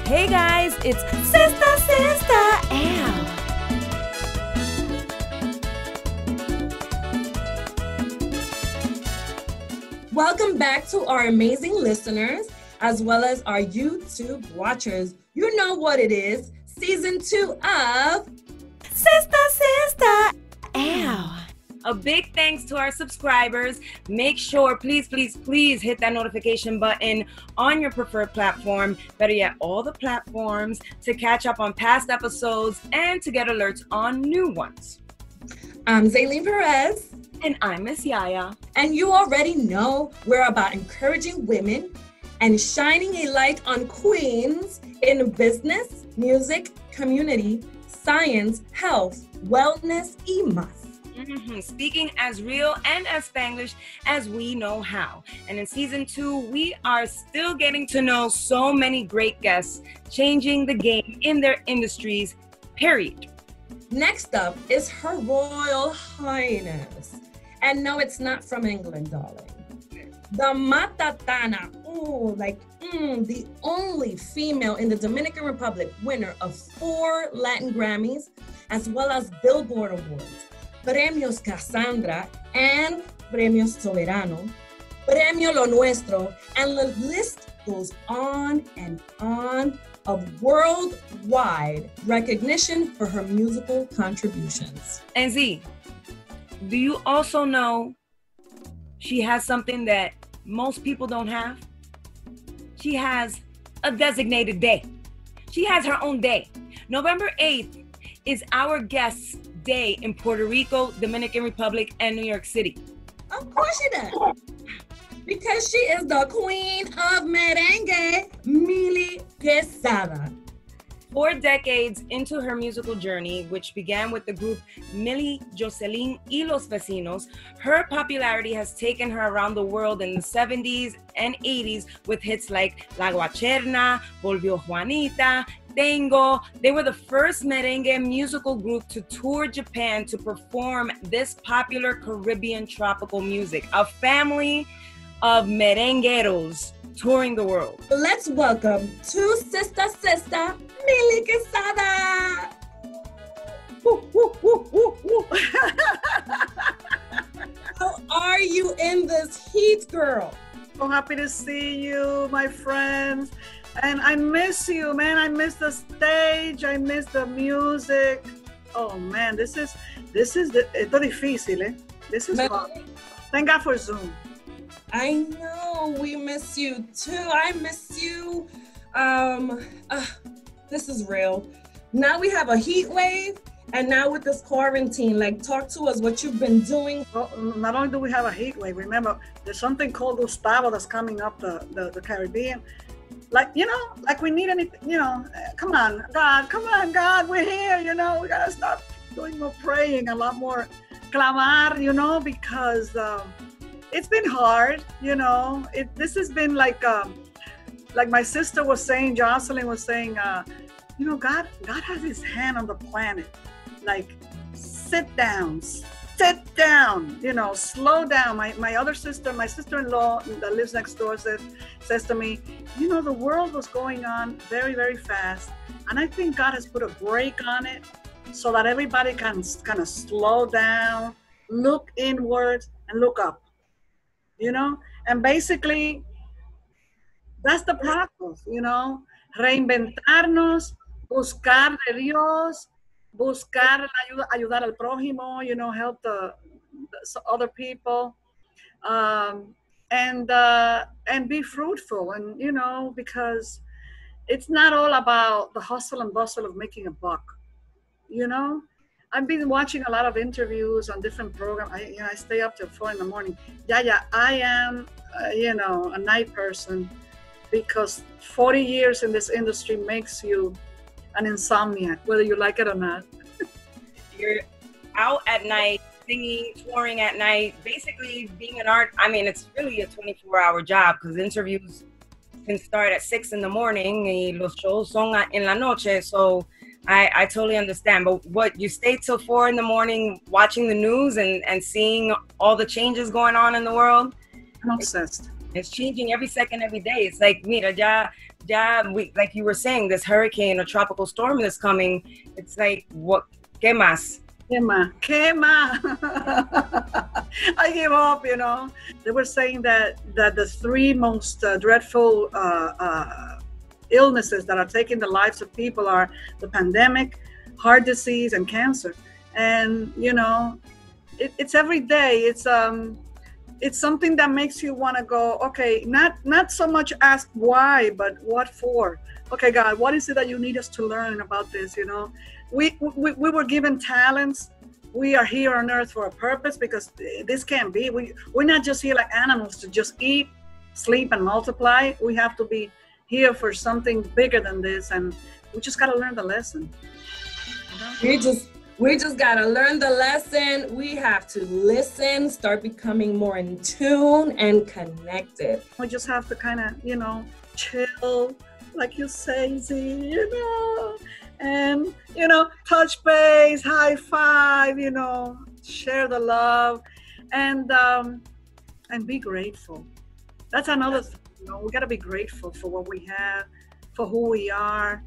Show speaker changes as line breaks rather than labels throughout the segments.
Hey guys, it's Sistah Sistah. Ow. Welcome back to our amazing listeners, as well as our YouTube watchers. You know what it is, season 2 of Sistah Sistah. Ow. A big thanks to our subscribers. Make sure, please hit that notification button on your preferred platform. Better yet, all the platforms, to catch up on past episodes and to get alerts on new ones. I'm Zeitlin Perez. And I'm Miss YaYa. And you already know we're about encouraging women and shining a light on queens in business, music, community, science, health, wellness, y más. Speaking as real and as Spanglish as we know how. And in season 2, we are still getting to know so many great guests, changing the game in their industries, period. Next up is Her Royal Highness. And no, it's not from England, darling. The Matatana, the only female in the Dominican Republic winner of 4 Latin Grammys, as well as Billboard Awards. Premios Cassandra and Premios Soberano, Premio Lo Nuestro, and the list goes on and on of worldwide recognition for her musical contributions. And Z, do you also know she has something that most people don't have? She has a designated day. She has her own day. November 8th is our guest's day in Puerto Rico, Dominican Republic, and New York City. Of course she does. Because she is the Queen of Merengue, Quezada. 4 decades into her musical journey, which began with the group Milly, Jocelyn y Los Vecinos, her popularity has taken her around the world in the 70s and 80s with hits like La Guacherna, Volvió Juanita, Tengo. They were the first merengue musical group to tour Japan to perform this popular Caribbean tropical music. A family of merengueros touring the world. Let's welcome to Sistah Sistah, Milly Quezada. How are you in this heat, girl?
So happy to see you, my friends. And I miss you, man. I miss the stage. I miss the music. Oh man, this is difícil, eh? This is hard. Thank God for Zoom.
I know, we miss you too. I miss you. This is real. Now we have a heat wave, and now with this quarantine, talk to us what you've been doing.
Well, not only do we have a heat wave, remember, there's something called Gustavo that's coming up the Caribbean. We need anything, come on, God, we're here, we gotta start doing more praying, a lot more clamar, because it's been hard, this has been like my sister was saying, Jocelyn was saying, God has his hand on the planet. Sit down, slow down. My other sister, my sister-in-law that lives next door says to me, the world was going on very, very fast. And I think God has put a brake on it so that everybody can kind of slow down, look inward and look up, and basically that's the process, reinventarnos, buscar de Dios, buscar ayudar al prójimo, help the other people, and be fruitful, and because it's not all about the hustle and bustle of making a buck. I've been watching a lot of interviews on different programs. I stay up till 4 in the morning. Yeah, I am a night person because 40 years in this industry makes you an insomniac, whether you like it or not.
You're out at night, singing, touring at night, basically being an art. I mean, it's really a 24-hour job because interviews can start at 6 in the morning y los shows son en la noche. So I totally understand. But what, you stay till 4 in the morning watching the news and seeing all the changes going on in the world?
I'm obsessed.
It's changing every second, every day. It's like, mira, like you were saying, this hurricane or tropical storm that's coming. It's like, what? ¿Qué más?
¿Qué más? I give up, you know. They were saying that the three most dreadful illnesses that are taking the lives of people are the pandemic, heart disease, and cancer. And, you know, it's every day. It's something that makes you want to go, okay, not so much ask why, but what for? Okay, God, what is it that you need us to learn about this, you know? We were given talents. We are here on earth for a purpose, because this can't be. We're not just here like animals to just eat, sleep, and multiply. We have to be here for something bigger than this, and we just got to learn the lesson.
You know? We just got to learn the lesson. We have to listen, start becoming more in tune and connected.
We just have to kind of, you know, chill, like you say, Z, you know, and, you know, touch base, high five, you know, share the love, and be grateful. That's another thing, you know, we got to be grateful for what we have, for who we are,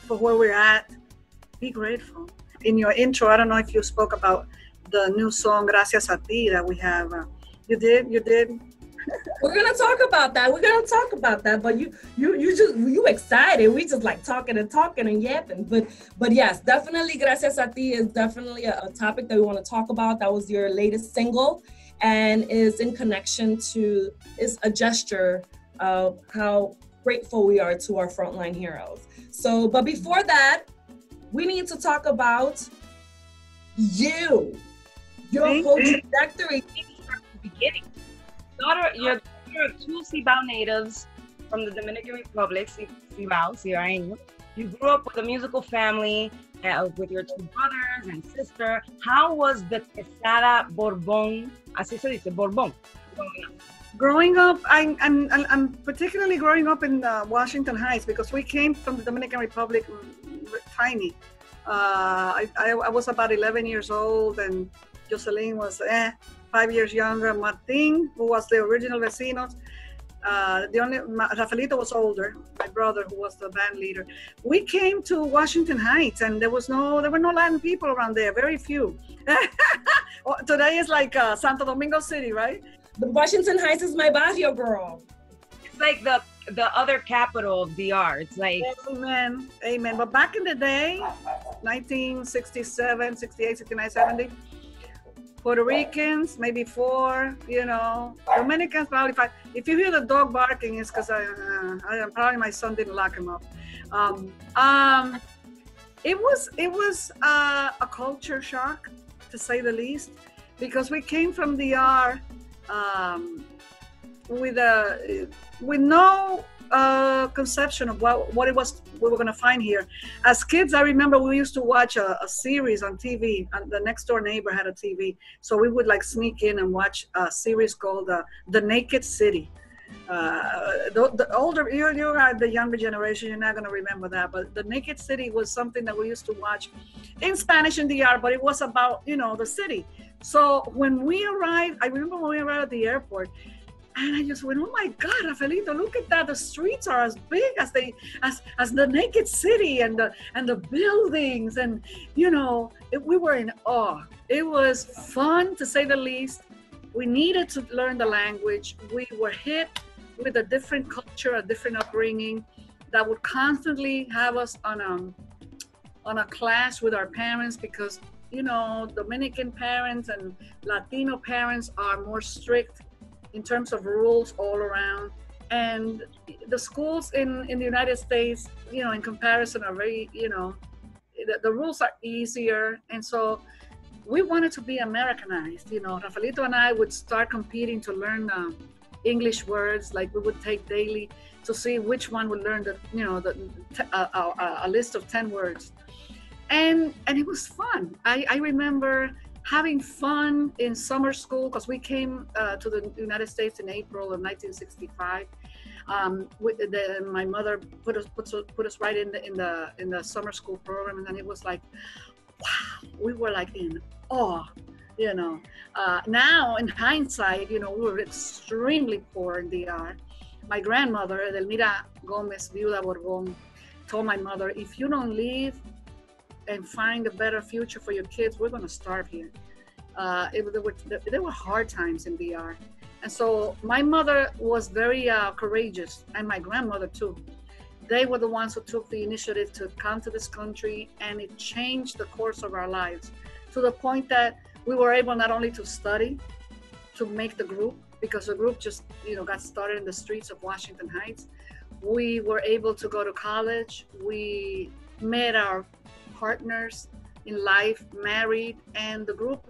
for where we're at. Be grateful. In your intro, I don't know if you spoke about the new song Gracias a Ti that we have. You did?
We're gonna talk about that. But you excited. We just like talking and yapping. But yes, definitely Gracias a Ti is definitely a topic that we want to talk about. That was your latest single, and is in connection to, is a gesture of how grateful we are to our frontline heroes. So, but before that, we need to talk about your whole trajectory
From the beginning. You're of two Cibao natives from the Dominican Republic, Cibao. You grew up with a musical family with your two brothers and sister. How was the Quezada Borbón? Así se dice, Borbón.
Growing up, I'm particularly growing up in Washington Heights, because we came from the Dominican Republic tiny. I was about 11 years old, and Jocelyn was 5 years younger. Martin, who was the original Vecinos, Rafaelito was older, my brother, who was the band leader. We came to Washington Heights, and there were no Latin people around there, very few. Today is like Santo Domingo City, right?
The Washington Heights is my barrio, girl.
It's like the other capital of DR. It's like,
amen. But back in the day, 1967, 68, 69, 70, Puerto Ricans, maybe 4, you know, Dominicans probably 5. If you hear the dog barking, it's because probably my son didn't lock him up. It was a culture shock, to say the least, because we came from DR with no conception of what it was we were going to find here. As kids, I remember we used to watch a series on TV. The next door neighbor had a TV, so we would like sneak in and watch a series called The Naked City. The older, you are the younger generation, you're not going to remember that, but The Naked City was something that we used to watch in Spanish in DR, but it was about, you know, the city. So when we arrived, I remember when we arrived at the airport, and I just went, oh my God, Rafaelito, look at that. The streets are as big as the Naked City, and the buildings, and, you know, we were in awe. It was fun, to say the least. We needed to learn the language. We were hit with a different culture, a different upbringing that would constantly have us on a clash with our parents, because, you know, Dominican parents and Latino parents are more strict in terms of rules all around. And the schools in the United States, you know, in comparison are very, you know, the rules are easier. And so we wanted to be Americanized. You know, Rafaelito and I would start competing to learn English words. Like we would take daily to see which one would learn a list of 10 words. And it was fun. I remember having fun in summer school, because we came to the United States in April of 1965. My mother put us right in the summer school program, and then it was like, wow, we were like in awe. you know. Now, in hindsight, you know, we were extremely poor in DR. My grandmother, Edelmira Gomez Viuda Borbon, told my mother, if you don't leave and find a better future for your kids, we're going to starve here. There were hard times in DR. And so my mother was very courageous, and my grandmother too. They were the ones who took the initiative to come to this country, and it changed the course of our lives to the point that we were able not only to study, to make the group, because the group just, you know, got started in the streets of Washington Heights. We were able to go to college. We met our partners in life, married, and the group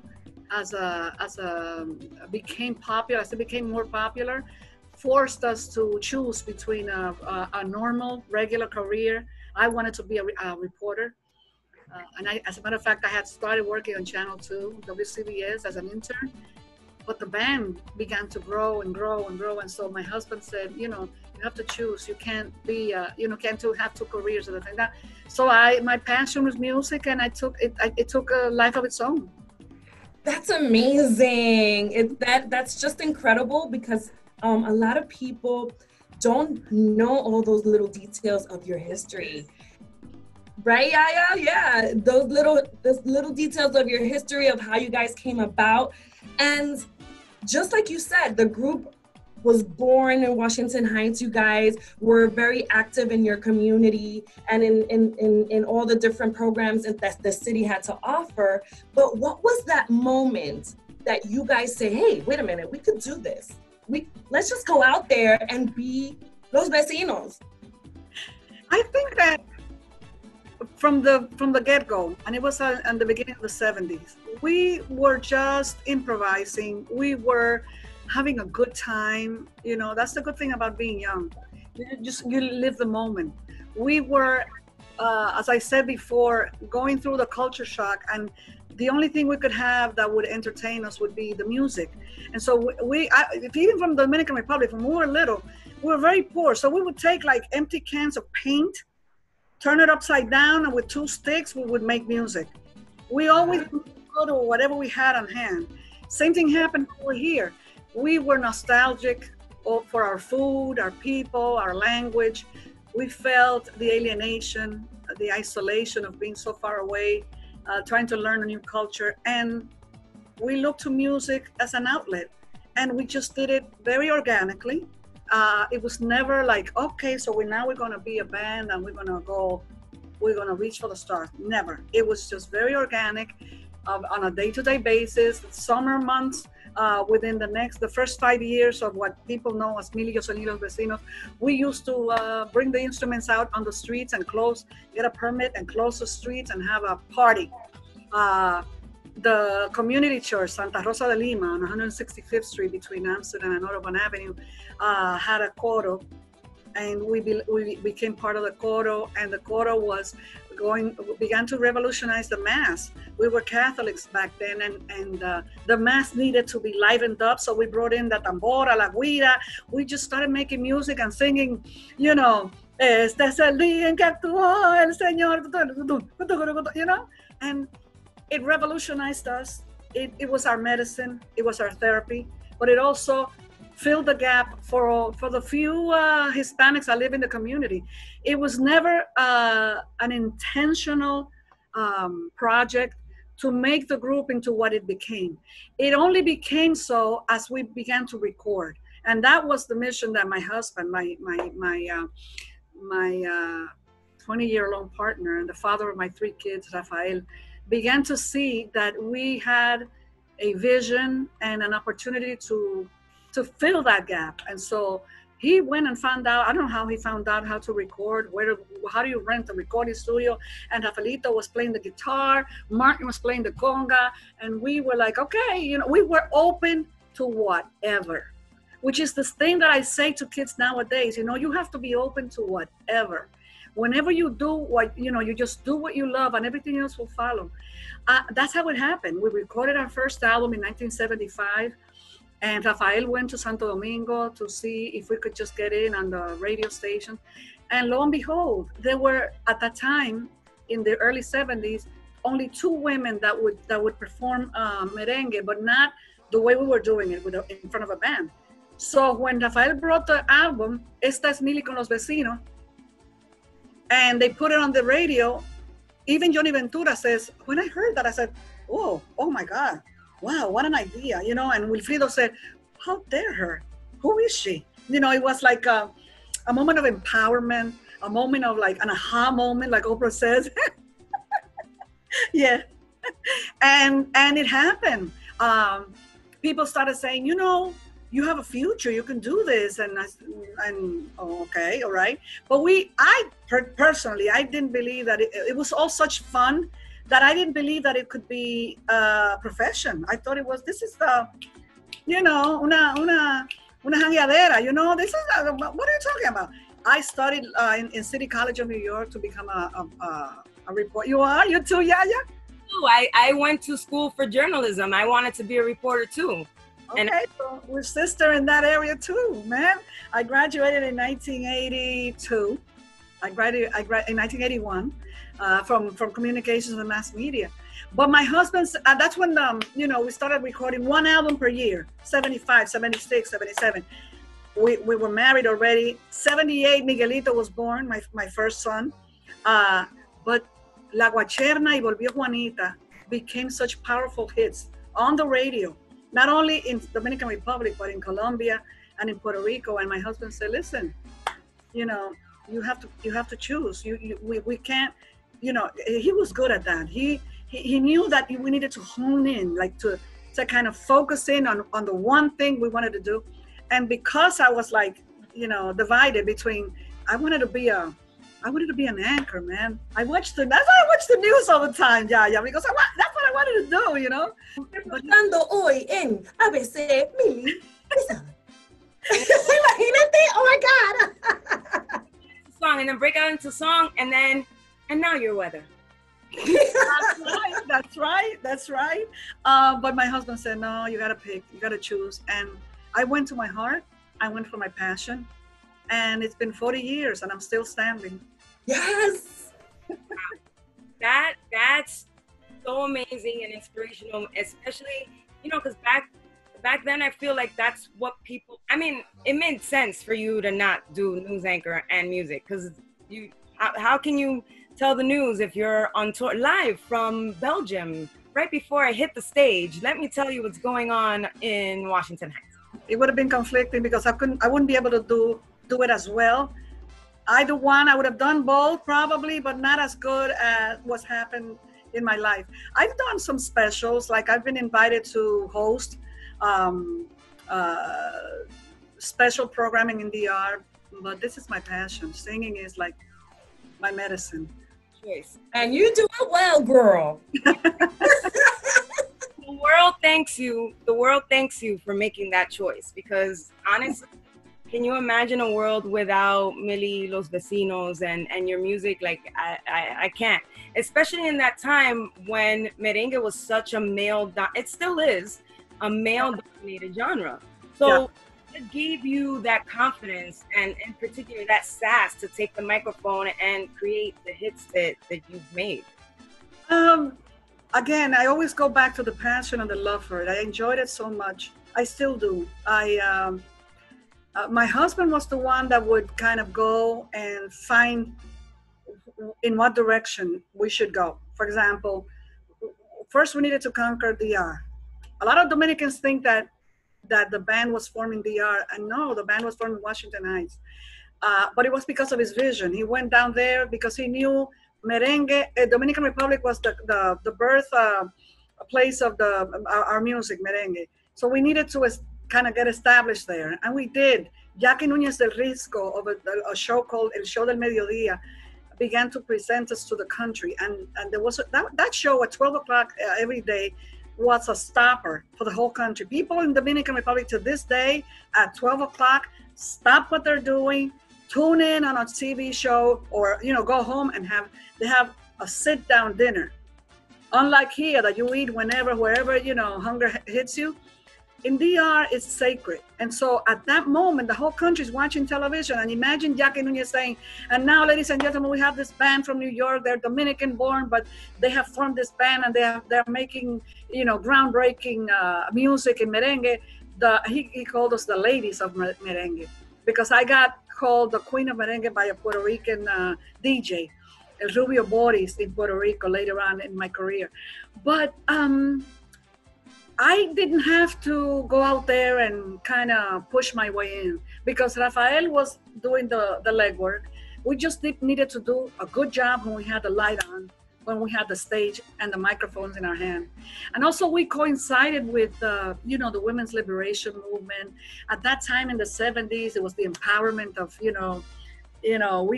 became popular, as it became more popular, forced us to choose between a normal, regular career. I wanted to be a reporter. As a matter of fact, I had started working on Channel 2, WCBS, as an intern. But the band began to grow and grow and grow. And so my husband said, you know, you have to choose. You can't be, can't have two careers or anything like that. So my passion was music, and it took a life of its own.
That's amazing. That's just incredible, because a lot of people don't know all those little details of your history. Right, YaYa? Yeah, those little details of your history, of how you guys came about. And just like you said, the group was born in Washington Heights. You guys were very active in your community and in all the different programs that the city had to offer. But what was that moment that you guys say, hey, wait a minute, we could do this. Let's just go out there and be los vecinos.
I think that from the get-go, and it was in the beginning of the 70s, we were just improvising. We were having a good time. You know, that's the good thing about being young. You live the moment. We were, as I said before, going through the culture shock, and the only thing we could have that would entertain us would be the music. And so even from the Dominican Republic, when we were little, we were very poor. So we would take like empty cans of paint, turn it upside down, and with 2 sticks, we would make music. We always go to whatever we had on hand. Same thing happened over here. We were nostalgic for our food, our people, our language. We felt the alienation, the isolation of being so far away, trying to learn a new culture. And we looked to music as an outlet. And we just did it very organically. It was never like, okay, so we're going to be a band and we're going to reach for the stars. Never. It was just very organic, on a day-to-day basis. Summer months, within the first 5 years of what people know as Millos and Los Vecinos, we used to bring the instruments out on the streets and get a permit and close the streets and have a party. The community church, Santa Rosa de Lima, on 165th Street between Amsterdam and Audubon Avenue, had a coro, and we became part of the coro, and the coro began to revolutionize the Mass. We were Catholics back then, and the Mass needed to be livened up, so we brought in the tambora, la guira. We just started making music and singing, you know, este es el día en que actuó el Señor, you know, and it revolutionized us. It was our medicine, it was our therapy, but it also filled the gap for the few Hispanics that live in the community. It was never an intentional project to make the group into what it became. It only became so as we began to record. And that was the mission that my husband, my 20-year-long partner and the father of my 3 kids, Rafael, began to see that we had a vision and an opportunity to fill that gap. And so he went and found out, I don't know how he found out how to record, how do you rent a recording studio? And Rafaelito was playing the guitar, Martin was playing the conga, and we were like, okay, you know, we were open to whatever, which is this thing that I say to kids nowadays, you know, you have to be open to whatever. Whenever you do what, you know, you just do what you love and everything else will follow. That's how it happened. We recorded our first album in 1975, and Rafael went to Santo Domingo to see if we could just get in on the radio station. And lo and behold, there were, at that time, in the early 70s, only 2 women that would perform merengue, but not the way we were doing it in front of a band. So when Rafael brought the album, Esta es Mili con los Vecinos, and they put it on the radio, even Johnny Ventura says, when I heard that, I said, oh my God, wow, what an idea, you know? And Wilfrido said, how dare her? Who is she? You know, it was like a moment of empowerment, a moment of like an aha moment, like Oprah says. Yeah. And it happened. People started saying, you know, you have a future, you can do this. And oh, okay, all right. But personally, I didn't believe that it was all such fun that I didn't believe that it could be a profession. I thought this is the, you know, una jangueadera, you know, this is, what are you talking about? I studied in City College of New York to become a reporter. You too, YaYa?
I went to school for journalism. I wanted to be a reporter too.
Okay, so we're sister in that area too, man. I graduated in 1982. I graduated in 1981 from communications and mass media. But my husband's, that's when, you know, we started recording 1 album per year, 75, 76, 77. We were married already. 78, Miguelito was born, my first son. But La Guacherna y Volvió Juanita became such powerful hits on the radio, not only in Dominican Republic, but in Colombia and in Puerto Rico. And my husband said, listen, you know, you have to choose. We can't, you know, he was good at that. He knew that we needed to hone in, like to kind of focus in on the one thing we wanted to do. And because I was like, you know, divided between, I wanted to be an anchor, man. That's why I watch the news all the time, YaYa, because that's what I wanted to do, you know.
Reportando hoy en ABC Mili. Imagínate, oh my God.
Song, and then break out into song, and now your weather.
That's right. But my husband said, no, you gotta pick, you gotta choose. And I went to my heart, I went for my passion, and it's been 40 years and I'm still standing.
Yes.
That's so amazing and inspirational, especially, you know, because back then I feel like that's what people, I mean, it made sense for you to not do news anchor and music, because how can you tell the news if you're on tour live from Belgium right before I hit the stage? Let me tell you what's going on in Washington Heights.
It would have been conflicting because I wouldn't be able to do it as well. Either one, I would have done both probably, but not as good as what's happened in my life. I've done some specials, like I've been invited to host special programming in DR, but this is my passion. Singing is like my medicine.
Choice.
And you do it well, girl.
The world thanks you. The world thanks you for making that choice, because honestly, can you imagine a world without Mili, Los Vecinos, and your music? Like, I can't. Especially in that time when merengue was such a it still is a male-dominated genre. So it gave you that confidence and in particular that sass to take the microphone and create the hits that you've made.
Again, I always go back to the passion and the love for it. I enjoyed it so much. I still do. My husband was the one that would kind of go and find in what direction we should go. For example, first we needed to conquer DR. A lot of Dominicans think that the band was formed in DR, and no, the band was formed in Washington Heights. But it was because of his vision. He went down there because he knew merengue, Dominican Republic was the birth place of our music, merengue. So we needed to kind of get established there, and we did. Jackie Núñez del Risco of a show called El Show del Mediodía began to present us to the country, and there was that show at 12 o'clock every day was a stopper for the whole country. People in Dominican Republic to this day at 12 o'clock stop what they're doing, tune in on a TV show, or go home and they have a sit-down dinner. Unlike here that you eat whenever, wherever hunger hits you. in DR, it's sacred. And so at that moment, the whole country is watching television. And imagine Jackie Nunez saying, and now, ladies and gentlemen, we have this band from New York. They're Dominican born, but they have formed this band and they're making, groundbreaking music in merengue. He called us the ladies of merengue, because I got called the Queen of Merengue by a Puerto Rican DJ, El Rubio Boris, in Puerto Rico later on in my career. But I didn't have to go out there and kind of push my way in, because Rafael was doing the legwork. We just needed to do a good job when we had the light on, when we had the stage and the microphones in our hand. And also we coincided with, the women's liberation movement. At that time in the 70s, it was the empowerment of, we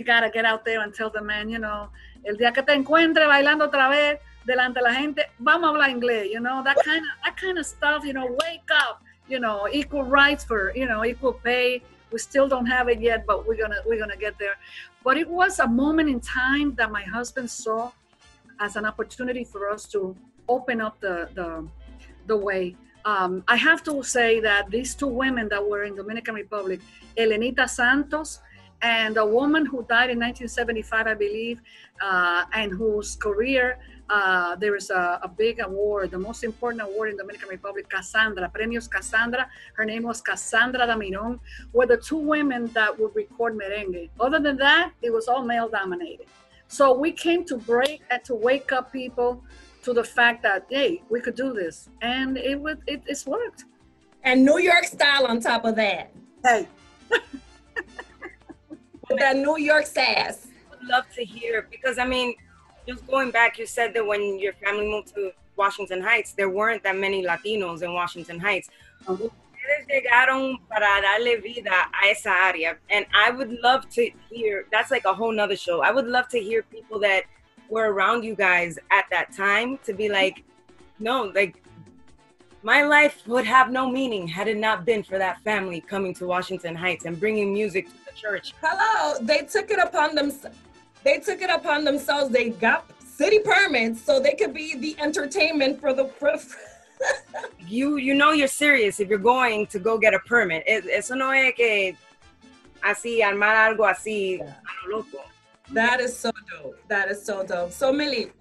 got to get out there and tell the men, el día que te encuentre bailando otra vez delante de la gente, vamos a hablar inglés, that kind of stuff, wake up, equal rights for, equal pay. We still don't have it yet, but we're gonna get there. But it was a moment in time that my husband saw as an opportunity for us to open up the way. I have to say that these two women that were in Dominican Republic, Elenita Santos, and a woman who died in 1975, I believe, and whose career, there is a big award, the most important award in Dominican Republic, Cassandra, Premios Cassandra. Her name was Cassandra Damiron, were the two women that would record merengue. Other than that, it was all male dominated. So we came to wake up people to the fact that, hey, we could do this. And it's worked.
And New York style on top of that.
Hey.
That New York sass.
I would love to hear, because just going back, you said that when your family moved to Washington Heights, there weren't that many Latinos in Washington Heights. Ustedes llegaron para darle vida a esa área. And I would love to hear, that's like a whole nother show. I would love to hear people that were around you guys at that time to be like, no, like, my life would have no meaning had it not been for that family coming to Washington Heights and bringing music to the church.
Hello, they took it upon themselves. They got city permits so they could be the entertainment for the.
You know you're serious if you're going to go get a permit. Eso no es que así armar algo así a lo loco.
That is so dope. That is so dope. So Millie,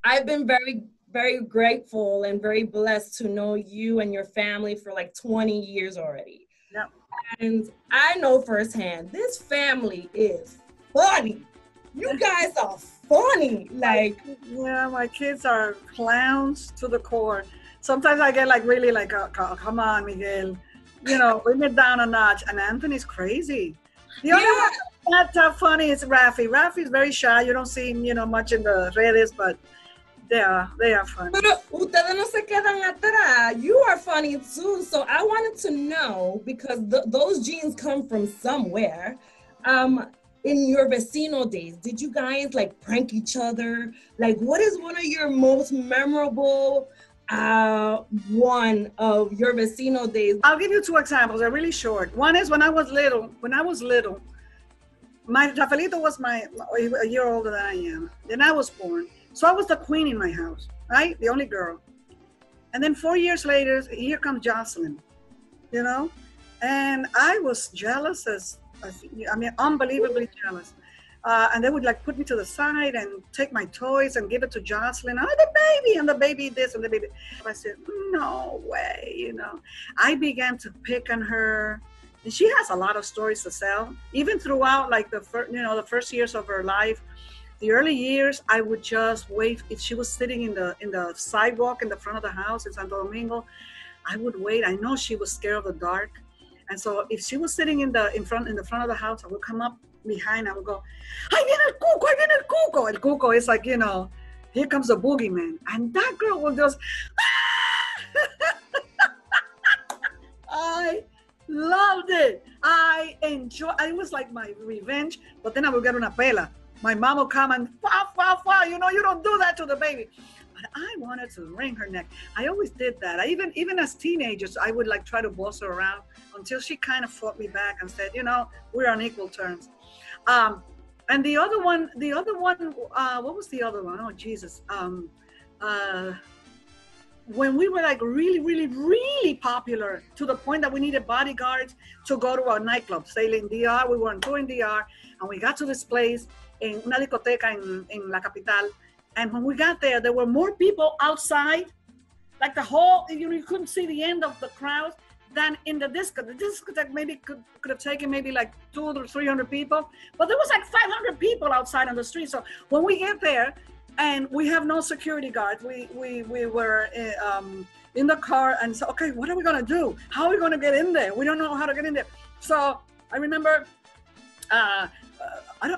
I've been very, very grateful and very blessed to know you and your family for like 20 years already.
Yep.
And I know firsthand, this family is funny. You guys are funny. Like,
yeah, my kids are clowns to the core. Sometimes I get like really like, come on, Miguel, bring it down a notch. And Anthony's crazy. The only one that's not funny is Rafi. Rafi's very shy. You don't see him, much in the redes, but they are funny.
Pero ustedes no se quedan atrás. You are funny too. So I wanted to know, because those genes come from somewhere. In your vecino days, did you guys like prank each other? Like, what is one of your most memorable one of your vecino days?
I'll give you two examples. They're really short. One is when I was little, my Rafaelito was a year older than I am. Then I was born. So I was the queen in my house, right? The only girl. And then 4 years later, here comes Jocelyn, and I was jealous unbelievably jealous. And they would like put me to the side and take my toys and give it to Jocelyn. Oh, the baby, and the baby this and the baby. I said, no way, I began to pick on her. And she has a lot of stories to tell. Even throughout like the first years of her life, the early years, I would just wait. If she was sitting in the sidewalk in the front of the house in Santo Domingo, I would wait. I know she was scared of the dark. And so if she was sitting in the front of the house, I would come up behind, I would go, "Ahí viene el cuco, ahí viene el cuco." El cuco is like, here comes the boogeyman. And that girl will just, I loved it. It was like my revenge, but then I would get una pela. My mom would come and, you don't do that to the baby. But I wanted to wring her neck. I always did that. Even as teenagers, I would like try to boss her around until she kind of fought me back and said, we're on equal terms. And the other one, what was the other one? Oh, Jesus. when we were like really, really, really popular to the point that we needed bodyguards to go to our nightclub, Zeitlin DR. We were on tour in DR, and we got to this place in una discoteca in La Capital. And when we got there, there were more people outside, like the whole, you couldn't see the end of the crowd, than in the disco. The discotheque maybe could have taken maybe like 200 or 300 people, but there was like 500 people outside on the street. So when we get there, and we have no security guards, we were in the car and said, okay, what are we gonna do? How are we gonna get in there? We don't know how to get in there. So I remember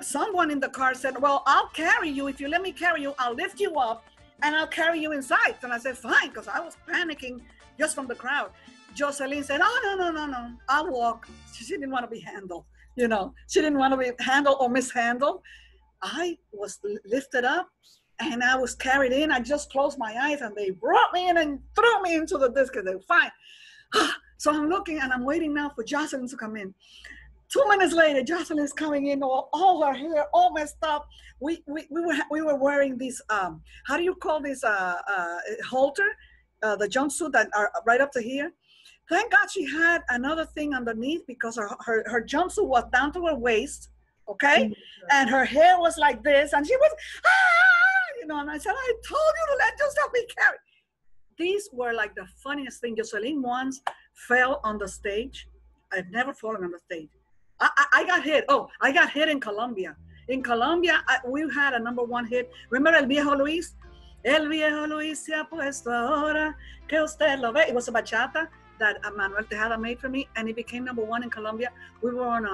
someone in the car said, well, I'll carry you. If you let me carry you, I'll lift you up and I'll carry you inside. And I said, fine, because I was panicking just from the crowd. Jocelyn said, oh, no, I'll walk. She didn't want to be handled, you know. She didn't want to be handled or mishandled. I was lifted up and I was carried in. I just closed my eyes and they brought me in and threw me into the disco. They were fine. So I'm looking and I'm waiting now for Jocelyn to come in. 2 minutes later, Jocelyn is coming in, all her hair, all messed up. We were wearing these, how do you call this, halter, the jumpsuit that are right up to here. Thank God she had another thing underneath because her jumpsuit was down to her waist, okay? Mm-hmm. And her hair was like this, and she was, you know, and I said, I told you to let yourself be carried. These were like the funniest thing. Jocelyn once fell on the stage. I've never fallen on the stage. I got hit. Oh, I got hit in Colombia. In Colombia, we had a #1 hit. Remember El Viejo Luis? El Viejo Luis se ha puesto ahora que usted lo ve. It was a bachata that Manuel Tejada made for me, and it became #1 in Colombia. We were on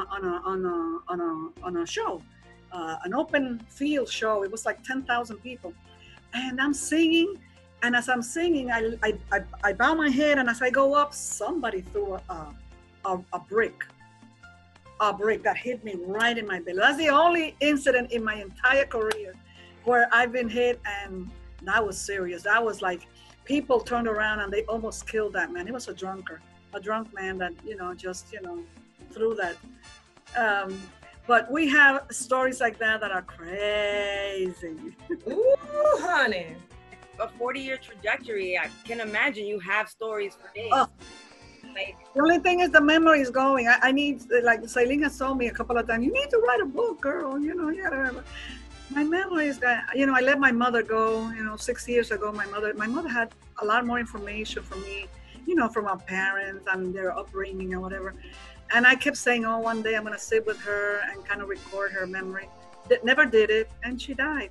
a show, an open field show. It was like 10,000 people, and I'm singing. And as I'm singing, I bow my head, and as I go up, somebody threw a brick that hit me right in my belly. That's the only incident in my entire career where I've been hit, and that was serious. That was like, people turned around and they almost killed that man. He was a drunk man that, just, threw that. But we have stories like that are crazy.
Ooh, honey.
A 40-year trajectory, I can imagine you have stories for days.
Oh. The only thing is the memory is going. I need, like Zeitlin has told me a couple of times, you need to write a book, girl. You gotta. My memory is that, I let my mother go. 6 years ago, my mother had a lot more information from me, from our parents and their upbringing and whatever. And I kept saying, oh, one day I'm gonna sit with her and kind of record her memory. Never did it, and she died.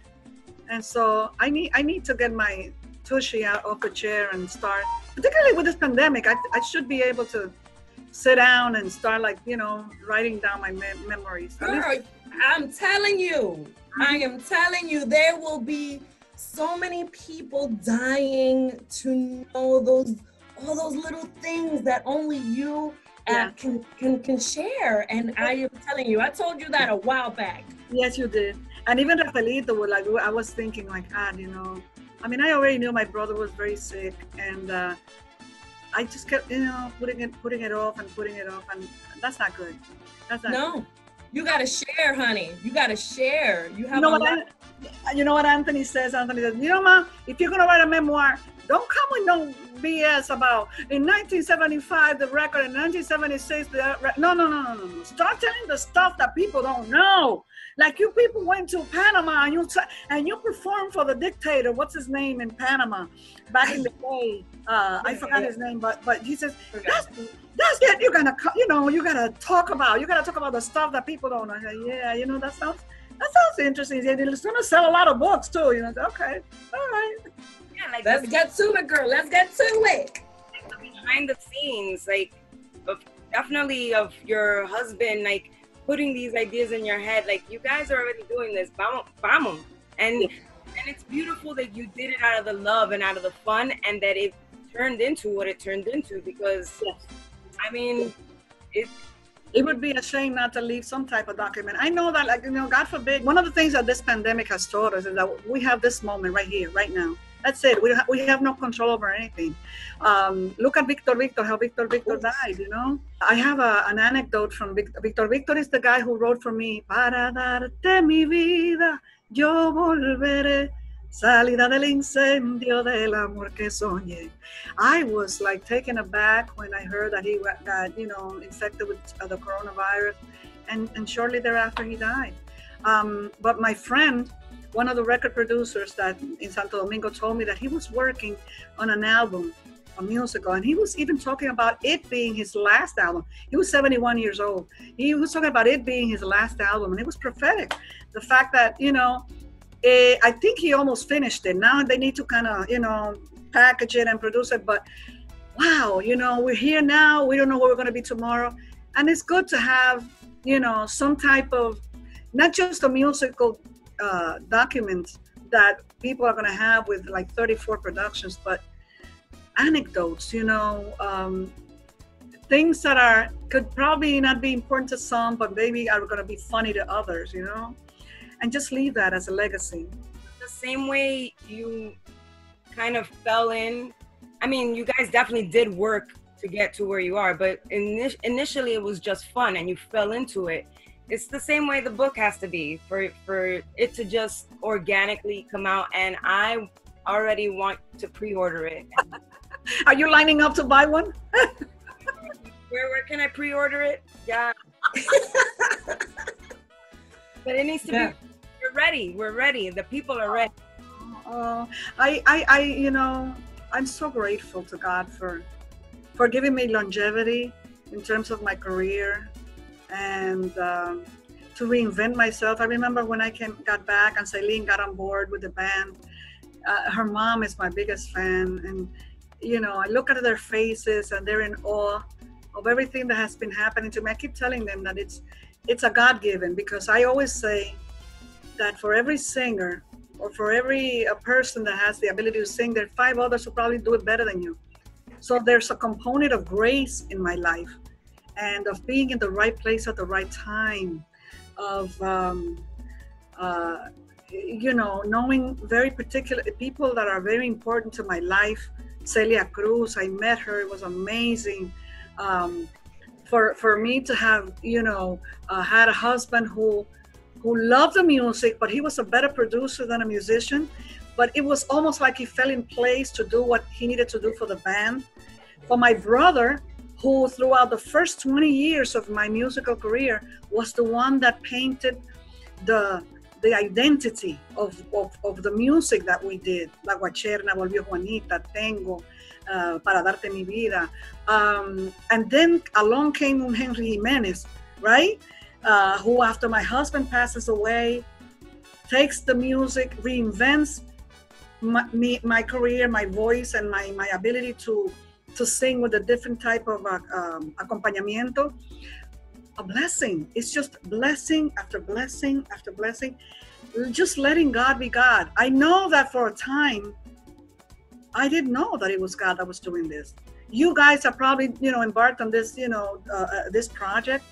And so I need to get my tushy out of the chair and start, particularly with this pandemic, I should be able to sit down and start writing down my memories.
Girl, I'm telling you, I am telling you, there will be so many people dying to know all those little things that only you can share. And I am telling you, I told you that a while back.
Yes, you did. And even Rafaelito would I was thinking God, I already knew my brother was very sick, and I just kept, putting it off, and that's not good. That's not good.
You gotta share, honey. You gotta share. You have
you know what Anthony says? Anthony says, Ma, if you're gonna write a memoir, don't come with no BS about in 1975 the record, in 1976 the record. No. Start telling the stuff that people don't know. Like you people went to Panama and you performed for the dictator. What's his name in Panama back in the day? I forgot his name, but he says that's it. You gotta talk about the stuff that people don't know. I say, that sounds interesting. It's gonna sell a lot of books too. Okay, all right.
Yeah,
let's get to it, girl. Let's get to it.
Behind the scenes, definitely of your husband, putting these ideas in your head, you guys are already doing this, vamos. And it's beautiful that you did it out of the love and out of the fun, and that it turned into what it turned into, because,
it would be a shame not to leave some type of document. I know that, God forbid, one of the things that this pandemic has taught us is that we have this moment right here, right now. That's it. We have no control over anything. Look at Victor, how Victor died, I have an anecdote from Victor. Victor is the guy who wrote for me, Para darte mi vida, yo volveré. Salida del incendio del amor que soñé. I was like taken aback when I heard that he got, you know, infected with the coronavirus, and shortly thereafter he died. But my friend, one of the record producers that in Santo Domingo, told me that he was working on an album, a musical, and he was even talking about it being his last album. He was 71 years old. He was talking about it being his last album, and it was prophetic. The fact that, you know, I think he almost finished it. Now they need to kind of, you know, package it and produce it. But wow, you know, we're here now. We don't know where we're going to be tomorrow. And it's good to have, you know, some type of, not just a musical document that people are going to have with like 34 productions, but anecdotes, you know, things that could probably not be important to some, but maybe are going to be funny to others, you know, and just leave that as a legacy.
The same way you kind of fell in, I mean, you guys definitely did work to get to where you are, but initially it was just fun and you fell into it. It's the same way the book has to be for it to just organically come out, and I already want to pre-order it.
Are you lining up to buy one?
Where can I pre-order it? Yeah. But it needs to be, we're ready. The people are ready.
I you know, I'm so grateful to God for giving me longevity in terms of my career, and to reinvent myself. I remember when I got back and Zeitlin got on board with the band. Her mom is my biggest fan, and you know, I look at their faces and they're in awe of everything that has been happening to me. I keep telling them that it's a God-given, because I always say that for every singer or for every person that has the ability to sing, there are 5 others who probably do it better than you. So there's a component of grace in my life, and of being in the right place at the right time, of you know, knowing very particular people that are very important to my life. Celia Cruz, I met her, it was amazing. For me to have, you know, had a husband who loved the music, but he was a better producer than a musician. But it was almost like he fell in place to do what he needed to do for the band. For my brother, who throughout the first 20 years of my musical career was the one that painted the identity of the music that we did. La Guacherna, Volvió Juanita, Tengo, Para Darte Mi Vida. And then along came un Henry Jimenez, right? Who, after my husband passes away, takes the music, reinvents my career, my voice, and my ability to sing with a different type of acompañamiento. A blessing. It's just blessing after blessing after blessing. Just letting God be God. I know that for a time, I didn't know that it was God that was doing this. You guys are probably, you know, embarked on this, you know, this project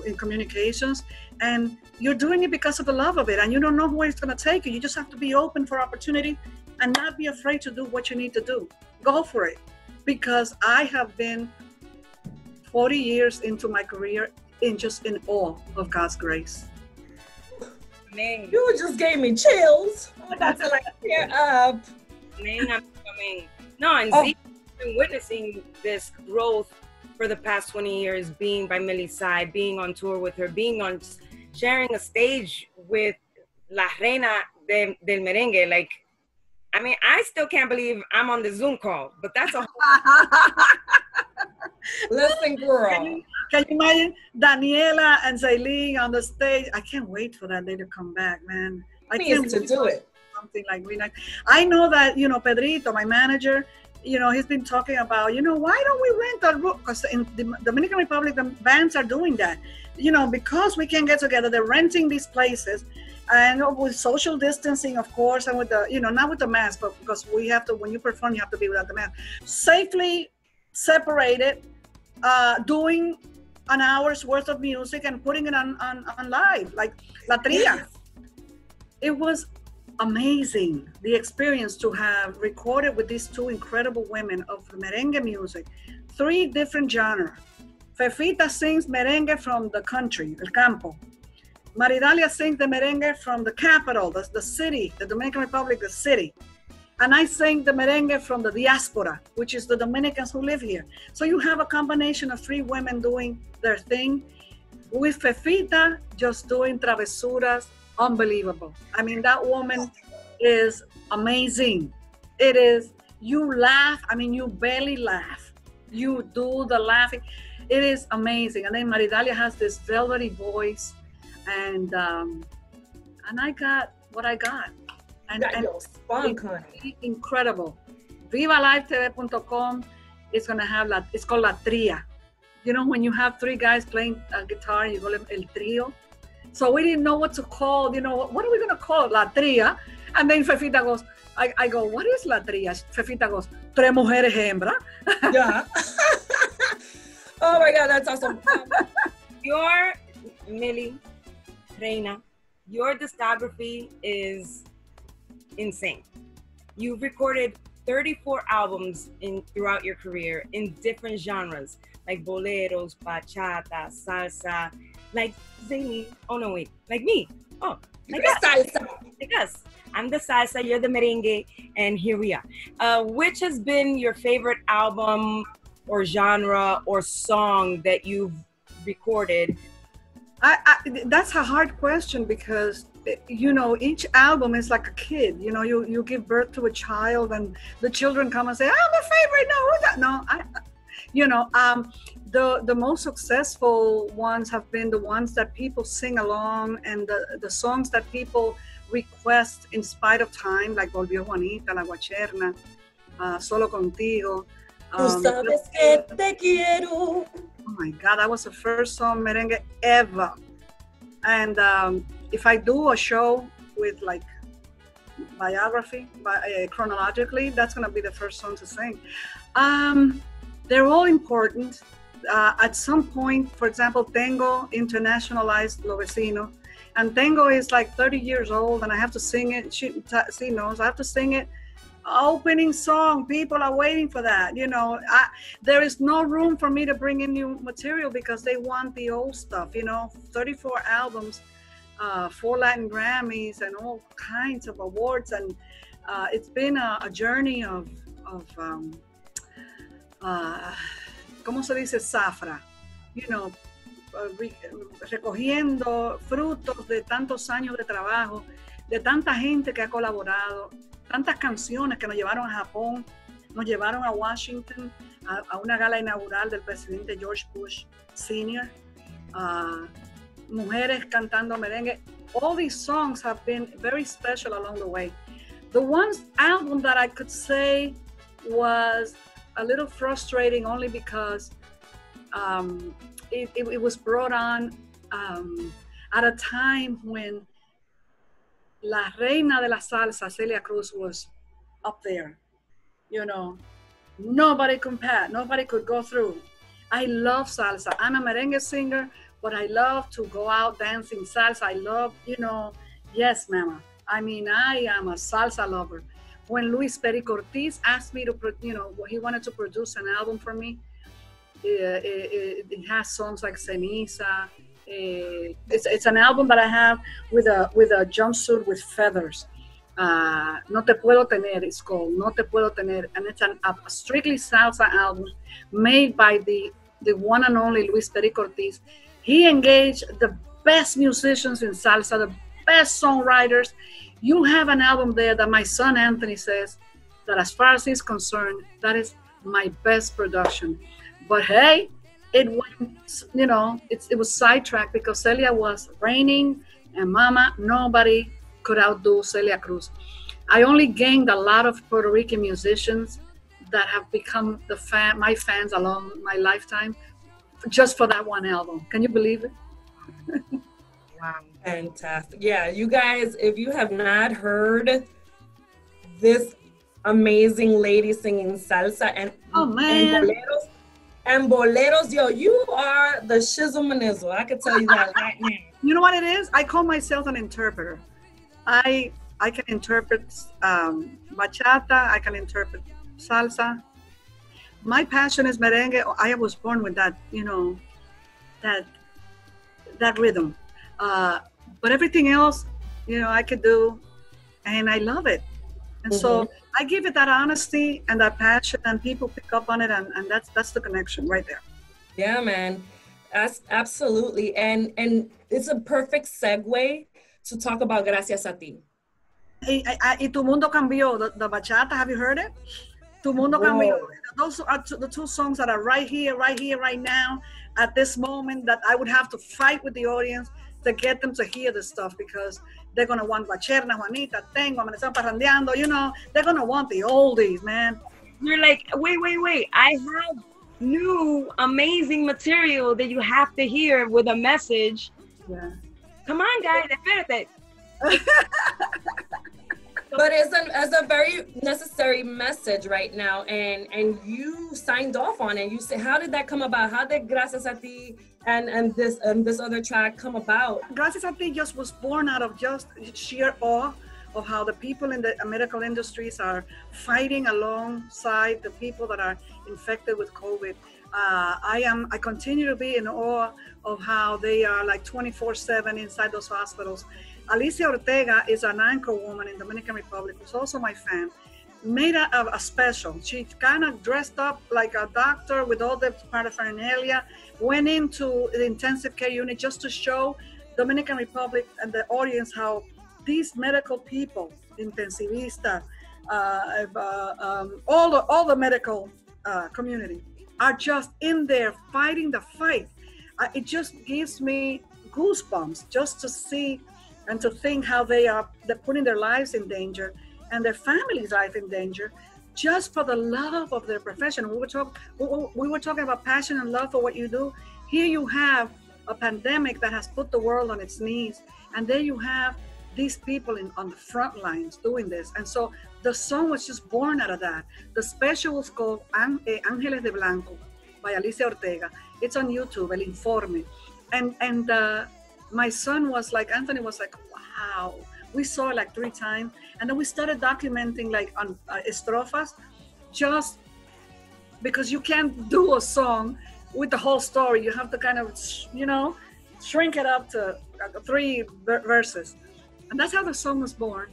in communications, and you're doing it because of the love of it, and you don't know where it's going to take you. You just have to be open for opportunity and not be afraid to do what you need to do. Go for it, because I have been 40 years into my career in awe of God's grace.
Man.
You just gave me chills. That's like tear up.
Man, I'm coming. No, and Zeitlin's been witnessing this growth for the past 20 years, being by Millie's side, being on tour with her, sharing a stage with La Reina del Merengue. Like, I mean, I still can't believe I'm on the Zoom call, but that's a whole
Listen, girl.
Can you imagine Daniela and Zeitlin on the stage? I can't wait for that day to come back, man. I can't
wait to do it.
Something like really nice. I know that, you know, Pedrito, my manager, you know, he's been talking about, you know, why don't we rent a room? Because in the Dominican Republic, the bands are doing that. You know, because we can't get together, they're renting these places. And with social distancing, of course, and with the, you know, not with the mask, but because we have to, when you perform, you have to be without the mask. Safely separated, doing an hour's worth of music and putting it on live, like La Tria. Yes. It was amazing, the experience to have recorded with these 2 incredible women of merengue music, 3 different genres. Fefita sings merengue from the country, el campo. Maridalia sings the merengue from the capital, the city, the Dominican Republic, the city. And I sing the merengue from the diaspora, which is the Dominicans who live here. So you have a combination of three women doing their thing, with Fefita just doing travesuras, unbelievable. I mean, that woman is amazing. It is, you laugh, I mean, you barely laugh. You do the laughing. It is amazing. And then Maridalia has this velvety voice, and I got what I got. And
spunk, honey.
Incredible. VivaLiveTV.com is gonna have it's called La Tria. You know, when you have three guys playing a guitar, you call them El Trio. So we didn't know what to call, you know, what are we gonna call it? La Tria? And then Fefita goes, I go, what is La Tria? Fefita goes, Tres Mujeres Hembra.
Yeah. Oh my God, that's awesome.
Your, Millie, Reina, your discography is insane. You've recorded 34 albums throughout your career in different genres, like boleros, bachata, salsa, like Zeitlin. Oh no, wait, like me. Oh, like
salsa.
Like us. I'm the salsa, you're the merengue, and here we are. Which has been your favorite album or genre or song that you've recorded?
That's a hard question, because you know, each album is like a kid. You know, you give birth to a child, and the children come and say, "I'm a favorite." No, who's that? No, you know, the most successful ones have been the ones that people sing along, and the songs that people request in spite of time, like Volvió Juanita, La Guacherna, Solo Contigo.
Tú sabes que te quiero.
Oh my God, that was the first song merengue ever. And if I do a show with like biography, chronologically, that's gonna be the first song to sing. They're all important. At some point, for example, Tango internationalized Lo Vecino, and Tango is like 30 years old, and I have to sing it. She knows I have to sing it. Opening song, people are waiting for that. You know, there is no room for me to bring in new material, because they want the old stuff. You know, 34 albums, 4 Latin Grammys, and all kinds of awards, and it's been a journey of ¿cómo se dice? Zafra, you know, recogiendo frutos de tantos años de trabajo, de tanta gente que ha colaborado, tantas canciones que nos llevaron a Japón, nos llevaron a Washington, a una gala inaugural del presidente George Bush Sr., mujeres cantando merengue. All these songs have been very special along the way. The one album that I could say was a little frustrating, only because it was brought on at a time when La Reina de la Salsa, Celia Cruz, was up there. You know, nobody could go through. I love salsa. I'm a merengue singer, but I love to go out dancing salsa. I love, you know, yes, mama. I mean, I am a salsa lover. When Luis Perico Ortiz asked me to, you know, he wanted to produce an album for me, it has songs like Ceniza. It's an album that I have with a jumpsuit with feathers. No Te Puedo Tener, it's called No Te Puedo Tener, and it's a strictly salsa album made by the one and only Luis Perico Ortiz. He engaged the best musicians in salsa, the best songwriters. You have an album there that my son Anthony says that, as far as he's concerned, that is my best production. But hey, it went, you know, it was sidetracked because Celia was reigning, and mama, nobody could outdo Celia Cruz. I only gained a lot of Puerto Rican musicians that have become my fans along my lifetime, just for that one album. Can you believe it?
Wow, fantastic. Yeah, you guys, if you have not heard this amazing lady singing salsa and boleros, yo, you are the shizzle manizzle. I can tell you that right now.
You know what it is? I call myself an interpreter. I can interpret bachata. I can interpret salsa. My passion is merengue. I was born with that, you know, that rhythm. But everything else, I could do, and I love it. And so I give it that honesty and that passion, and people pick up on it, and that's the connection right there.
Yeah, man. That's absolutely. And it's a perfect segue to talk about Gracias a Ti.
Y Tu Mundo Cambió, the bachata, have you heard it? Tu Mundo Cambió. Those are the two songs that are right here, right now, at this moment, that I would have to fight with the audience to get them to hear this stuff, because they're going to want Guacherna, Juanita, Tengo, Amanecer Parrandeando, they're going to want the oldies, man.
You're like, wait, I have new amazing material that you have to hear with a message.
Yeah.
Come on, guys, espérate.
But it's a very necessary message right now, and you signed off on it. You said, how did that come about? How did Gracias a Ti and this other track come about?
Gracias a Ti just was born out of just sheer awe of how the people in the medical industries are fighting alongside the people that are infected with COVID. I continue to be in awe of how they are like 24/7 inside those hospitals. Alicia Ortega is an anchor woman in Dominican Republic, who's also my fan, made a special. She kind of dressed up like a doctor with all the paraphernalia, went into the intensive care unit just to show Dominican Republic and the audience how these medical people, intensivista, all the medical community, are just in there fighting the fight. It just gives me goosebumps just to see and to think how they're putting their lives in danger and their families' life in danger, just for the love of their profession. We were talking about passion and love for what you do. Here you have a pandemic that has put the world on its knees, and there you have these people on the front lines doing this. And so the song was just born out of that. The special was called Ángeles de Blanco by Alicia Ortega. It's on YouTube, El Informe. And my son was like, Anthony was like, wow. We saw it like 3 times. And then we started documenting like on estrofas, just because you can't do a song with the whole story. You have to kind of, shrink it up to 3 verses. And that's how the song was born.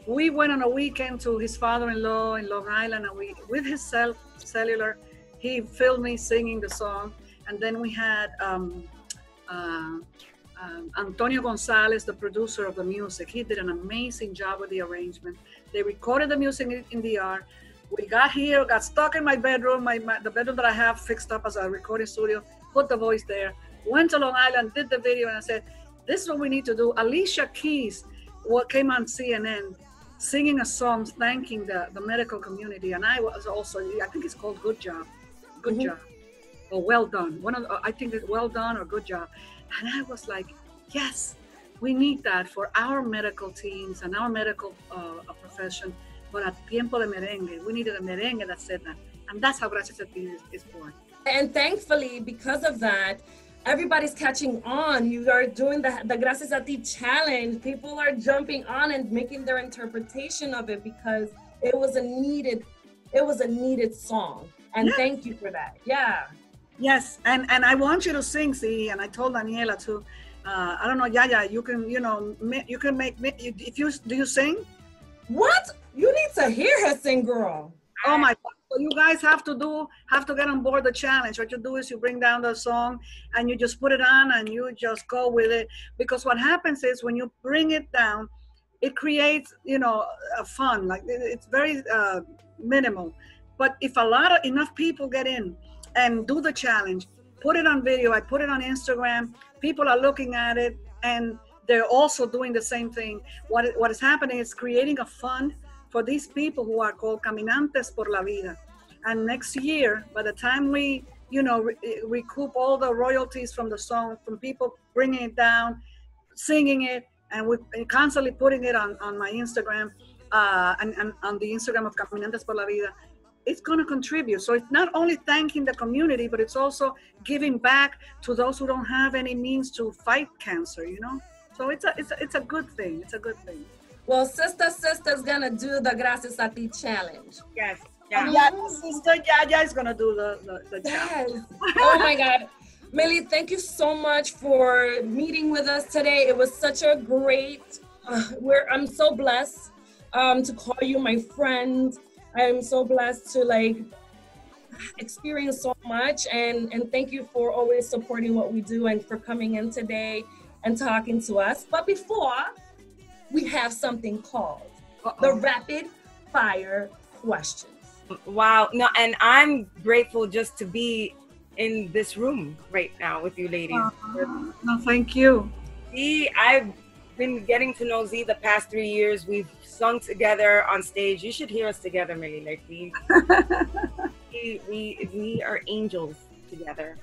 We went on a weekend to his father-in-law in Long Island, and with his cellular, he filmed me singing the song. And then we had Antonio Gonzalez, the producer of the music. He did an amazing job with the arrangement. They recorded the music in the DR. We got here, got stuck in my bedroom, the bedroom that I have fixed up as a recording studio, put the voice there, went to Long Island, did the video, and I said, this is what we need to do. Alicia Keys came on CNN singing a song thanking the medical community, and I was also, I think it's called Good Job, Job, or Well Done. I think it's Well Done or Good Job. And I was like, yes, we need that for our medical teams and our medical profession. But at Tiempo de Merengue, we needed a merengue that said that. And that's how Gracias a Ti is born.
And thankfully, because of that, everybody's catching on. You are doing the Gracias a Ti challenge. People are jumping on and making their interpretation of it, because it was a needed song. And thank you for that. Yeah.
Yes, and I want you to sing, see, and I told Daniela too. I don't know, YaYa, you can make do you sing?
What? You need to hear her sing, girl.
Oh my God! So you guys have to get on board the challenge. What you do is you bring down the song and you just put it on and you just go with it. Because what happens is when you bring it down, it creates a fun. Like it's very minimal. But if enough people get in and do the challenge, put it on video, I put it on Instagram, people are looking at it and they're also doing the same thing. What is happening is creating a fund for these people who are called Caminantes por la Vida. And next year, by the time we recoup all the royalties from the song, from people bringing it down, singing it, and we're constantly putting it on my Instagram and on the Instagram of Caminantes por la Vida, it's going to contribute. So it's not only thanking the community, but it's also giving back to those who don't have any means to fight cancer, So it's a good thing. It's a good thing.
Well, Sistah Sistah's going to do the Gracias a Ti challenge.
Yes.
Yeah. Sister YaYa is going to do the challenge.
Oh my God. Millie, thank you so much for meeting with us today. It was such a great, I'm so blessed to call you my friend. I'm so blessed to like experience so much, and thank you for always supporting what we do and for coming in today and talking to us. But before, we have something called the rapid fire questions.
Wow. No, and I'm grateful just to be in this room right now with you ladies.
No, thank you.
Z, I've been getting to know Z the past 3 years. We've sung together on stage. You should hear us together, Millie. Like we are angels together.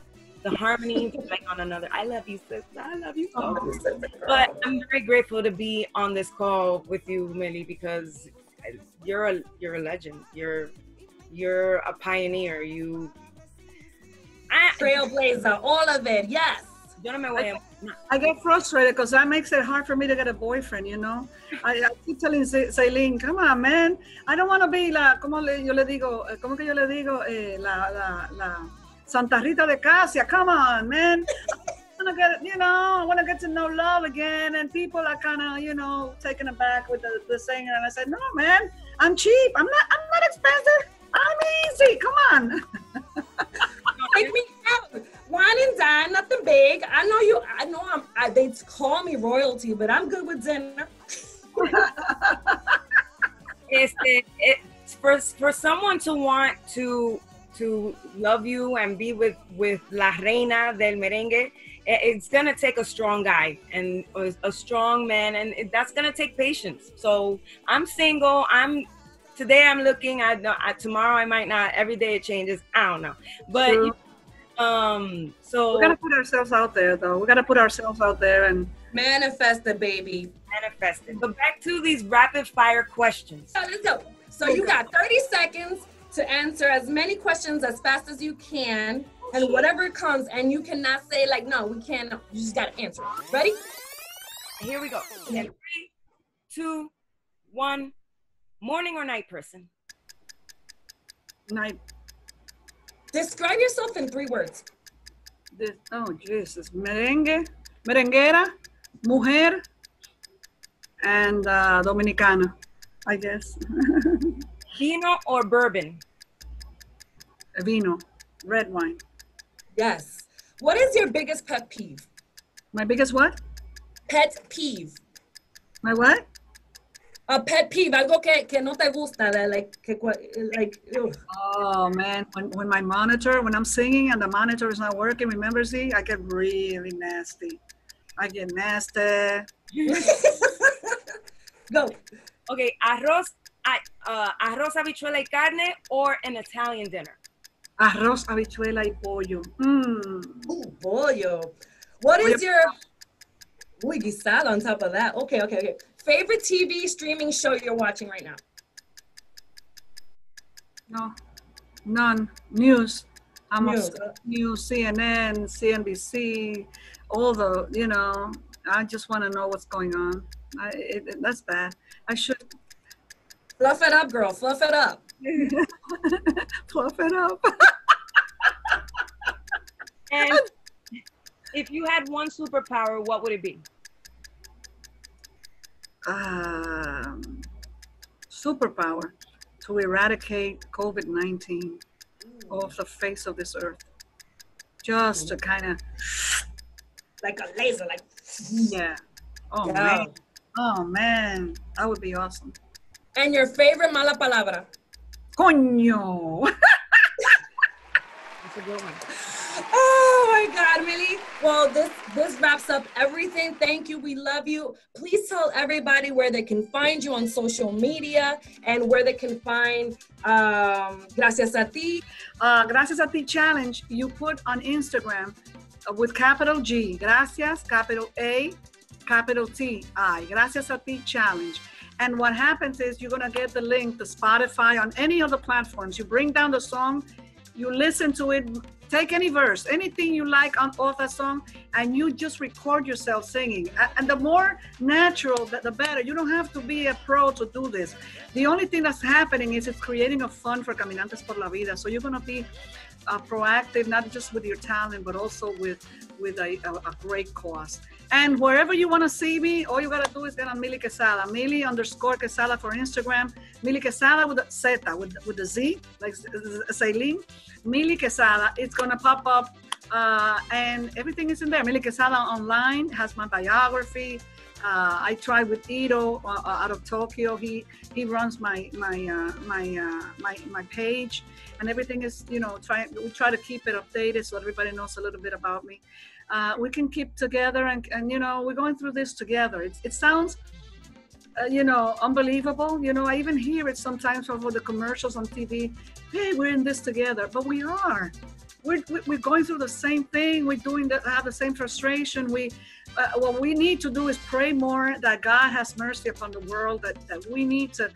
The harmony like on another. I love you, sister. I love you so much. But I'm very grateful to be on this call with you, Millie, because you're a legend. You're a pioneer.
Trailblazer, all of it, yes.
I get frustrated because that makes it hard for me to get a boyfriend, you know. I keep telling Zeitlin, come on, man. I don't want to be la Santa Rita de Casia. Come on, man. I want to get, I want to get to know love again. And people are kind of, taken aback with the singer. And I said, no, man, I'm cheap. I'm not expensive. I'm easy. Come on.
Take me out. Wine and dine, nothing big. I know they call me royalty, but I'm good with dinner.
For someone to want to love you and be with La Reina del Merengue, it's gonna take a strong guy and a strong man, and that's gonna take patience. So I'm single. Today I'm looking. Tomorrow I might not. Every day it changes. I don't know. But so
we gotta put ourselves out there, though. We gotta put ourselves out there and
manifest it, baby.
Manifest it. But back to these rapid fire questions.
So let's go. So you got 30 seconds to answer as many questions as fast as you can, and whatever comes. And you cannot say like, no, we can't. You just gotta answer it. Ready?
Here we go. 3, 2, 1. Morning or night person?
Night.
Describe yourself in 3 words.
Oh, Jesus. Merenguera, mujer, and Dominicana, I guess.
Vino or bourbon?
Vino, red wine.
Yes. What is your biggest pet peeve?
My biggest what?
Pet peeve.
My what?
A pet peeve, algo que no te gusta, like.
Oh man, when I'm singing and the monitor is not working, remember, Z, I get really nasty. I get nasty.
Go.
Okay, arroz, habichuela y carne, or an Italian dinner?
Arroz, habichuela y pollo.
Ooh, pollo. What is your... Uy, guisado on top of that. Okay. Favorite TV streaming show you're watching right now?
No, none. News. I'm obsessed with news, CNN, CNBC, all the, I just want to know what's going on. That's bad. I should.
Fluff it up, girl. Fluff it up.
Fluff it up.
And if you had one superpower, what would it be?
Superpower to eradicate COVID-19 off the face of this earth. Just to kind of...
Like a laser, like...
Yeah. Oh, man. That would be awesome.
And your favorite mala palabra?
Coño.
That's a good one.
Oh my God, Millie. Well, this wraps up everything. Thank you. We love you. Please tell everybody where they can find you on social media and where they can find Gracias a Ti.
Gracias a Ti challenge you put on Instagram with capital G, Gracias, capital A, capital T, I, Gracias a Ti challenge. And what happens is you're going to get the link to Spotify on any of the platforms. You bring down the song, you listen to it, take any verse, anything you like off that song, and you just record yourself singing. And the more natural, the better. You don't have to be a pro to do this. The only thing that's happening is it's creating a fun for Caminantes por la Vida. So you're going to be proactive, not just with your talent, but also with a great cause. And wherever you want to see me, all you got to do is get on Mili Quezada, Mili_Quezada for Instagram, Mili Quezada with a Zeta, with the Z, like Zeitlin, Mili Quezada. It's going to pop up, and everything is in there. Mili Quezada online has my biography. I tried with Ito out of Tokyo. He runs my page, and everything is, we try to keep it updated so everybody knows a little bit about me. We can keep together, and we're going through this together. It sounds unbelievable. I even hear it sometimes over the commercials on TV. Hey, we're in this together, but we are. We're going through the same thing. We're have the same frustration. What we need to do is pray more that God has mercy upon the world. That we need to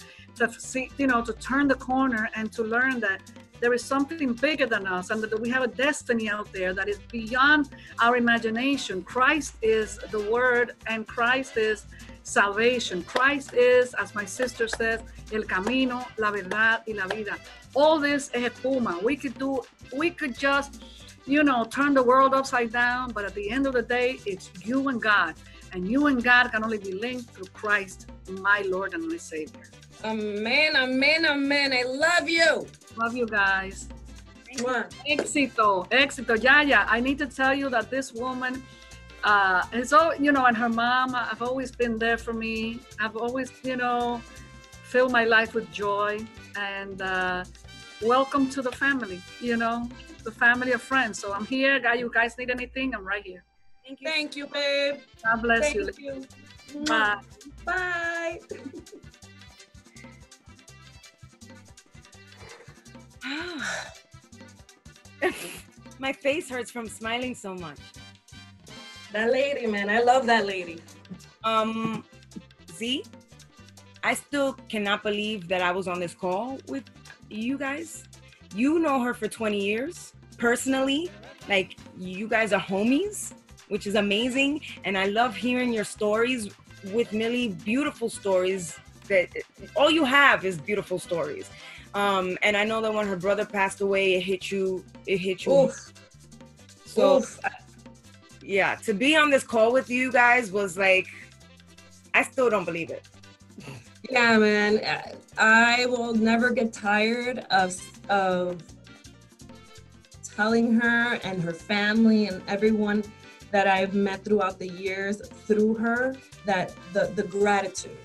see, to turn the corner and to learn that there is something bigger than us, and that we have a destiny out there that is beyond our imagination. Christ is the Word, and Christ is salvation. Christ is, as my sister says, el camino, la verdad y la vida. All this es espuma. We could just, turn the world upside down, but at the end of the day, it's you and God. And you and God can only be linked through Christ, my Lord and my Savior.
Amen, amen, amen. I love you.
Love you guys. Éxito, éxito. YaYa, I need to tell you that this woman, and her mom have always been there for me. I've always, filled my life with joy. And welcome to the family, the family of friends. So I'm here. You guys need anything, I'm right here.
Thank you. Thank you, babe.
God bless you.
Thank you.
Bye.
Bye.
My face hurts from smiling so much.
That lady, man, I love that lady.
Z, I still cannot believe that I was on this call with you guys. You know her for 20 years, personally. Like, you guys are homies, which is amazing. And I love hearing your stories with Millie, beautiful stories that all you have is beautiful stories. And I know that when her brother passed away, it hit you.
Oof.
So,
Oof.
Yeah, to be on this call with you guys was like, I still don't believe it.
Yeah, man, I will never get tired of telling her and her family and everyone that I've met throughout the years through her that the gratitude.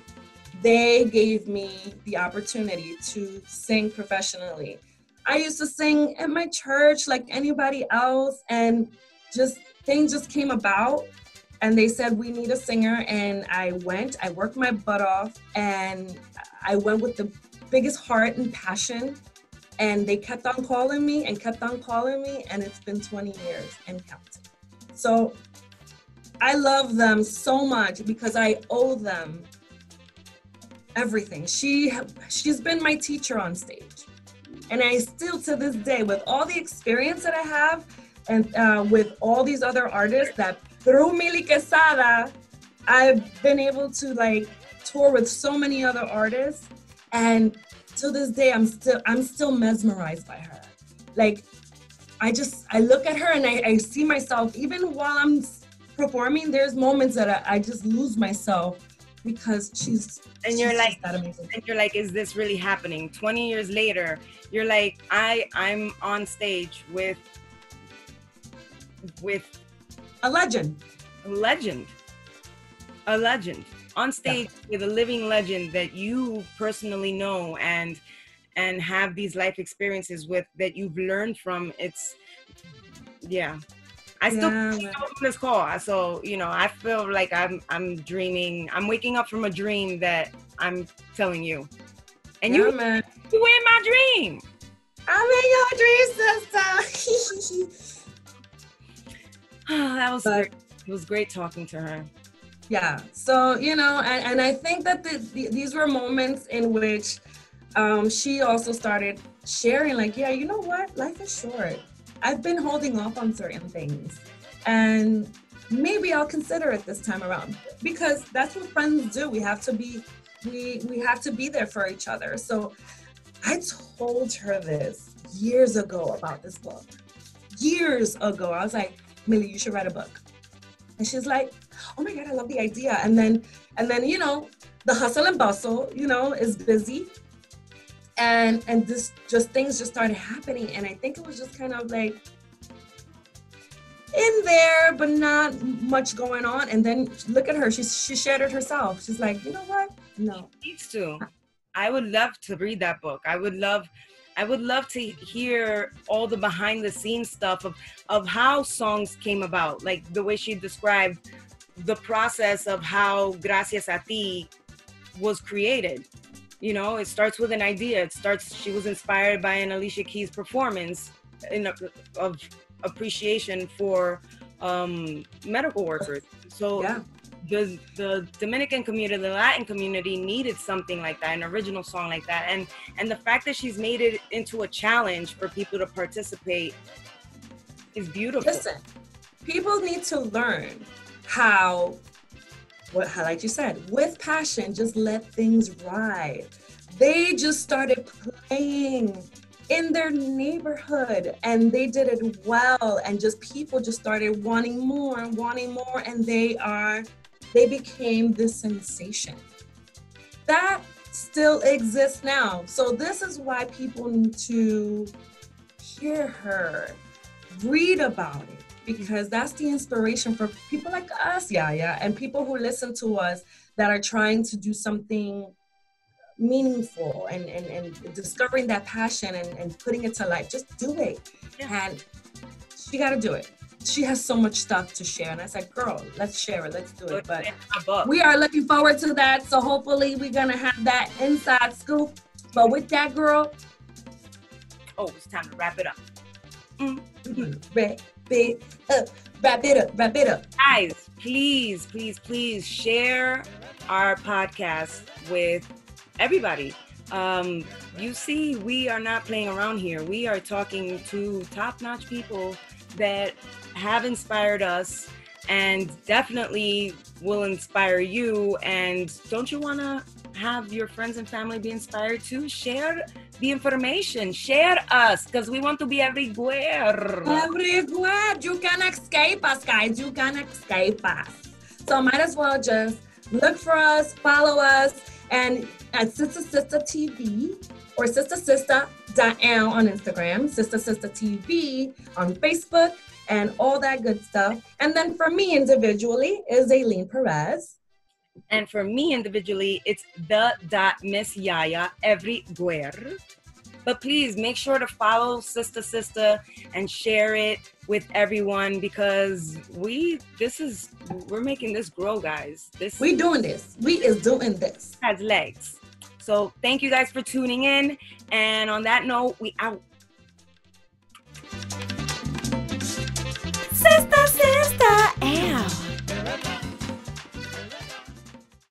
They gave me the opportunity to sing professionally. I used to sing at my church like anybody else, and things just came about, and they said, we need a singer, and I worked my butt off, and I went with the biggest heart and passion, and they kept on calling me, and it's been 20 years and counting. So I love them so much because I owe them everything. She's been my teacher on stage, and I still, to this day, with all the experience that I have, and with all these other artists, that through Mili Quezada, I've been able to tour with so many other artists, and to this day, I'm still mesmerized by her. I look at her and I see myself, even while I'm performing, there's moments that I just lose myself because she's that amazing.
And you're like, is this really happening? 20 years later, you're like, I'm on stage with
a legend on stage, yeah, with a living legend that you personally know and have these life experiences with, that you've learned from. It's, yeah. I still on this call, so I feel like I'm dreaming. I'm waking up from a dream that I'm telling you, and you in my dream. I'm in your dream, sister.
That was great. It was great talking to her.
Yeah. So and I think that these were moments in which she also started sharing, yeah, you know what? Life is short. I've been holding off on certain things, and maybe I'll consider it this time around, because that's what friends do. We have to be there for each other. So I told her this years ago about this book. Years ago. I was like, Millie, you should write a book. And she's like, oh my God, I love the idea. And then, you know, the hustle and bustle, you know, is busy. And this just things just started happening. And I think it was just kind of like in there, but not much going on. And then look at her, she shared it herself. She's like, you know what? No.
She needs to. I would love to read that book. I would love to hear all the behind the scenes stuff of how songs came about. Like the way she described the process of how Gracias a Ti was created. You know, it starts with an idea. She was inspired by an Alicia Keys performance of appreciation for medical workers. So yeah. The Dominican community, the Latin community needed something like that, an original song like that. And the fact that she's made it into a challenge for people to participate is beautiful.
Listen, people need to learn how, like you said, with passion, just let things ride. They just started playing in their neighborhood and they did it well, and just people just started wanting more, and they became this sensation that still exists now. So this is why people need to hear her, read about it, because that's the inspiration for people like us, YaYa, and people who listen to us that are trying to do something meaningful and discovering that passion and putting it to life. Just do it. Yeah. And she got to do it. She has so much stuff to share. And I said, girl, let's share it. Let's do it. But we are looking forward to that. So hopefully we're going to have that inside scoop. But with that, girl.
Oh, it's time to wrap it up.
Wrap it up.
Guys, please share our podcast with everybody. You see, we are not playing around here. We are talking to top-notch people that have inspired us and definitely will inspire you. And don't you want to have your friends and family be inspired too? Share the information. Share us, because we want to be everywhere.
Everywhere. You can escape us, guys. You can escape us. So might as well just look for us, follow us, and at Sistah Sistah TV or Sistah Sistah on Instagram, Sistah Sistah TV on Facebook, and all that good stuff. And then for me individually is Zeitlin Perez.
And for me individually, it's the.Miss YaYa everywhere. But please make sure to follow Sistah Sistah and share it with everyone, because we're making this grow, guys.
We doing this. We is doing this.
Has legs. So thank you guys for tuning in. And on that note, we out.
Sistah Sistah, ow.